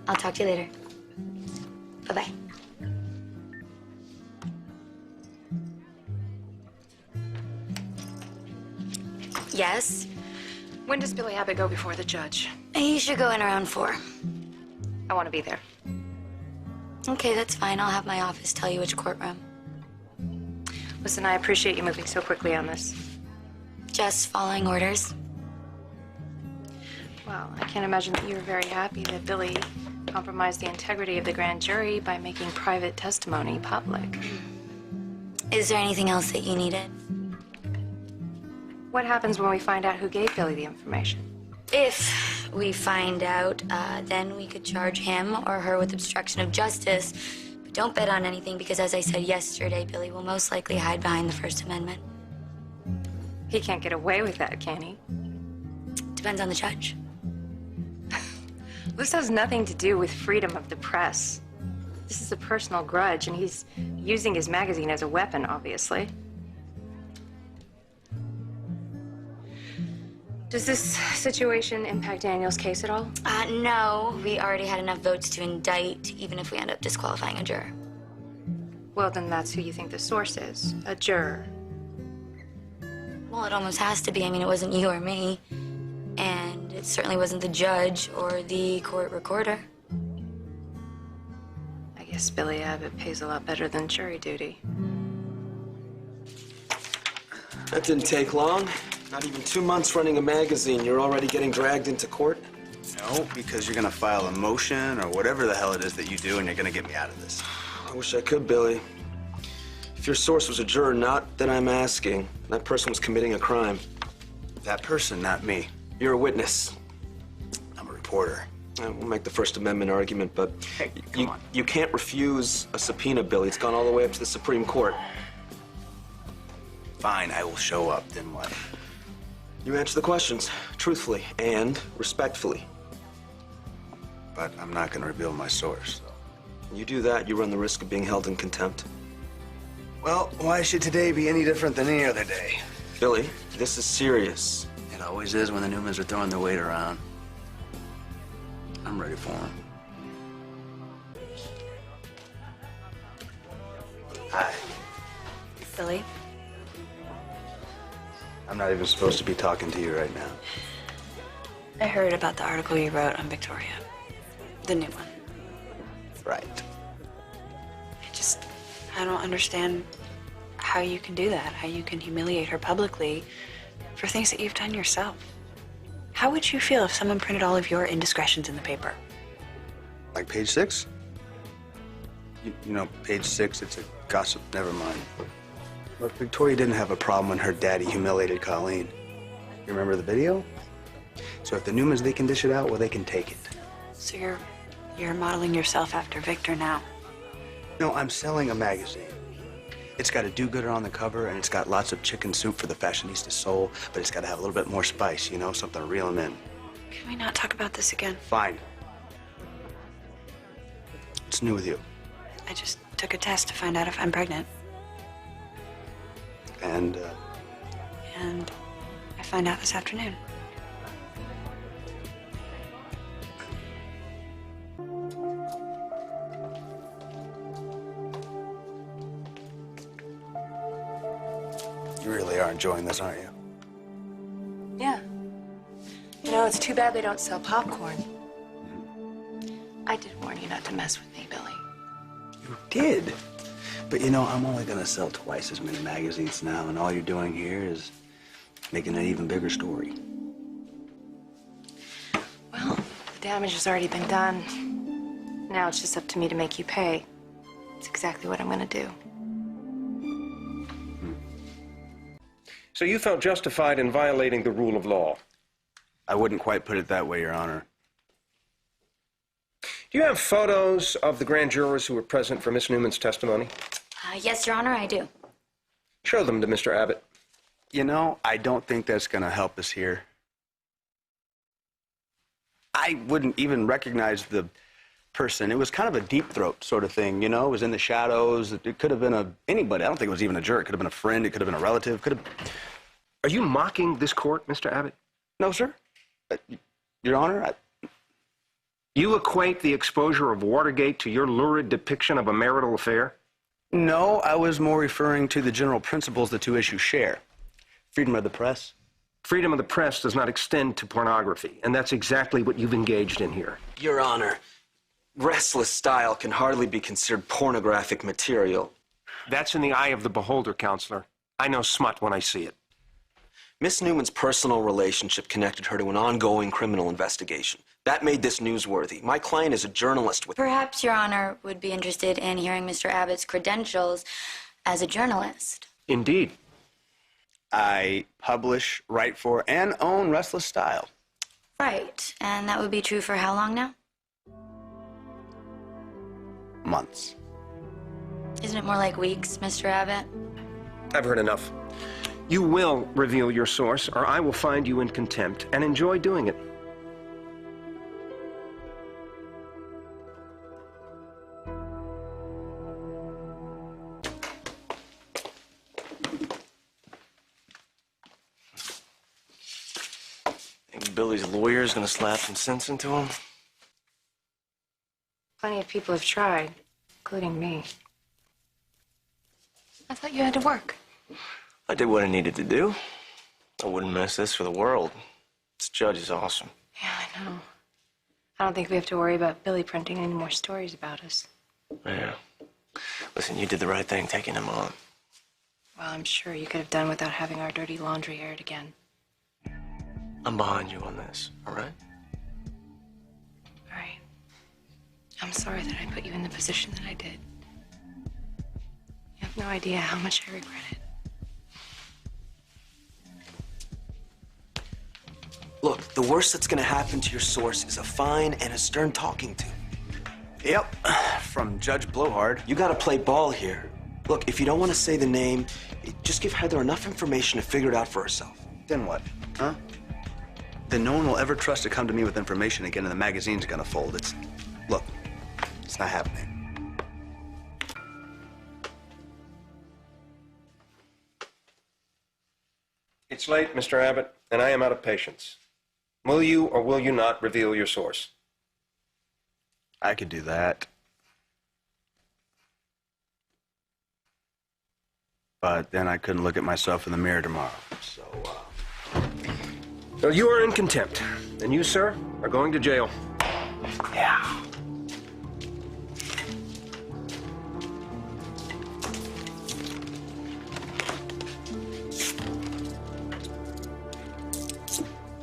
I'll talk to you later. Bye-bye. Yes? When does Billy Abbott go before the judge? You should go in around 4. I want to be there. Okay, that's fine. I'll have my office tell you which courtroom. Listen, I appreciate you moving so quickly on this. Just following orders. Well, I can't imagine that you were very happy that Billy compromised the integrity of the grand jury by making private testimony public. Is there anything else that you needed? What happens when we find out who gave Billy the information? If we find out, then we could charge him or her with obstruction of justice. But don't bet on anything because, as I said yesterday, Billy will most likely hide behind the First Amendment. He can't get away with that, can he? Depends on the judge. This has nothing to do with freedom of the press. This is a personal grudge, and he's using his magazine as a weapon, obviously. Does this situation impact Daniel's case at all? No. We already had enough votes to indict, even if we end up disqualifying a juror. Well, then that's who you think the source is, a juror. Well, it almost has to be. I mean, it wasn't you or me. And it certainly wasn't the judge or the court recorder. I guess Billy Abbott pays a lot better than jury duty. That didn't take long. Not even 2 months running a magazine, you're already getting dragged into court? No, because you're gonna file a motion or whatever the hell it is that you do, and you're gonna get me out of this. I wish I could, Billy. If your source was a juror, not that I'm asking, that person was committing a crime. That person, not me. You're a witness. I'm a reporter. We'll make the First Amendment argument, but Hey, come on. you can't refuse a subpoena, Billy. It's gone all the way up to the Supreme Court. Fine, I will show up, then what? You answer the questions, truthfully and respectfully. But I'm not gonna reveal my source. When you do that, you run the risk of being held in contempt. Well, why should today be any different than any other day? Billy, this is serious. It always is when the Newmans are throwing their weight around. I'm ready for them. Hi. Billy? I'm not even supposed to be talking to you right now. I heard about the article you wrote on Victoria. The new one. Right. I don't understand how you can do that, how you can humiliate her publicly for things that you've done yourself. How would you feel if someone printed all of your indiscretions in the paper? Like page 6? You know, page 6, it's a gossip, never mind. Look, Victoria didn't have a problem when her daddy humiliated Colleen. You remember the video? So if the Newmans, they can dish it out, well, they can take it. So you're modeling yourself after Victor now? No, I'm selling a magazine. It's got a do-gooder on the cover, and it's got lots of chicken soup for the fashionista soul, but it's got to have a little bit more spice, you know, something to reel 'em in. Can we not talk about this again? Fine. What's new with you? I just took a test to find out if I'm pregnant. And I find out this afternoon. you really are enjoying this, aren't you? Yeah. You know, it's too bad they don't sell popcorn. I did warn you not to mess with me, Billy. You did. But you know, I'm only gonna sell twice as many magazines now, and all you're doing here is making an even bigger story. Well, the damage has already been done. Now it's just up to me to make you pay. It's exactly what I'm gonna do. So you felt justified in violating the rule of law? I wouldn't quite put it that way, Your Honor. Do you have photos of the grand jurors who were present for Miss Newman's testimony? Yes, Your Honor, I do. Show them to Mr. Abbott. You know, I don't think that's gonna help us here. I wouldn't even recognize the person. It was kind of a deep throat sort of thing, you know? It was in the shadows. It could have been anybody. I don't think it was even a juror. It could have been a friend. It could have been a relative. Could have... Are you mocking this court, Mr. Abbott? No, sir. Your Honor, You equate the exposure of Watergate to your lurid depiction of a marital affair? No, I was more referring to the general principles the two issues share. Freedom of the press. Freedom of the press does not extend to pornography, and that's exactly what you've engaged in here. Your Honor, Restless Style can hardly be considered pornographic material. That's in the eye of the beholder, Counselor. I know smut when I see it. Miss Newman's personal relationship connected her to an ongoing criminal investigation. That made this newsworthy. My client is a journalist with... Perhaps Your Honor would be interested in hearing Mr. Abbott's credentials as a journalist. Indeed. I publish, write for, and own Restless Style. Right. And that would be true for how long now? Months. Isn't it more like weeks, Mr. Abbott? I've heard enough. You will reveal your source, or I will find you in contempt and enjoy doing it. Think Billy's lawyer's gonna slap some sense into him? Plenty of people have tried, including me. I thought you had to work. I did what I needed to do. I wouldn't miss this for the world. This judge is awesome. Yeah, I know. I don't think we have to worry about Billy printing any more stories about us. Yeah. Listen, you did the right thing taking him on. Well, I'm sure you could have done without having our dirty laundry aired again. I'm behind you on this, all right? All right. I'm sorry that I put you in the position that I did. You have no idea how much I regret it. Look, the worst that's gonna happen to your source is a fine and a stern talking to. Yep, from Judge Blowhard. You gotta play ball here. Look, if you don't want to say the name, just give Heather enough information to figure it out for herself. Then what? Huh? Then no one will ever trust to come to me with information again and the magazine's gonna fold. Look, it's not happening. It's late, Mr. Abbott, and I am out of patience. Will you or will you not reveal your source? I could do that. But then I couldn't look at myself in the mirror tomorrow, so, Well, you are in contempt, and you, sir, are going to jail. yeah.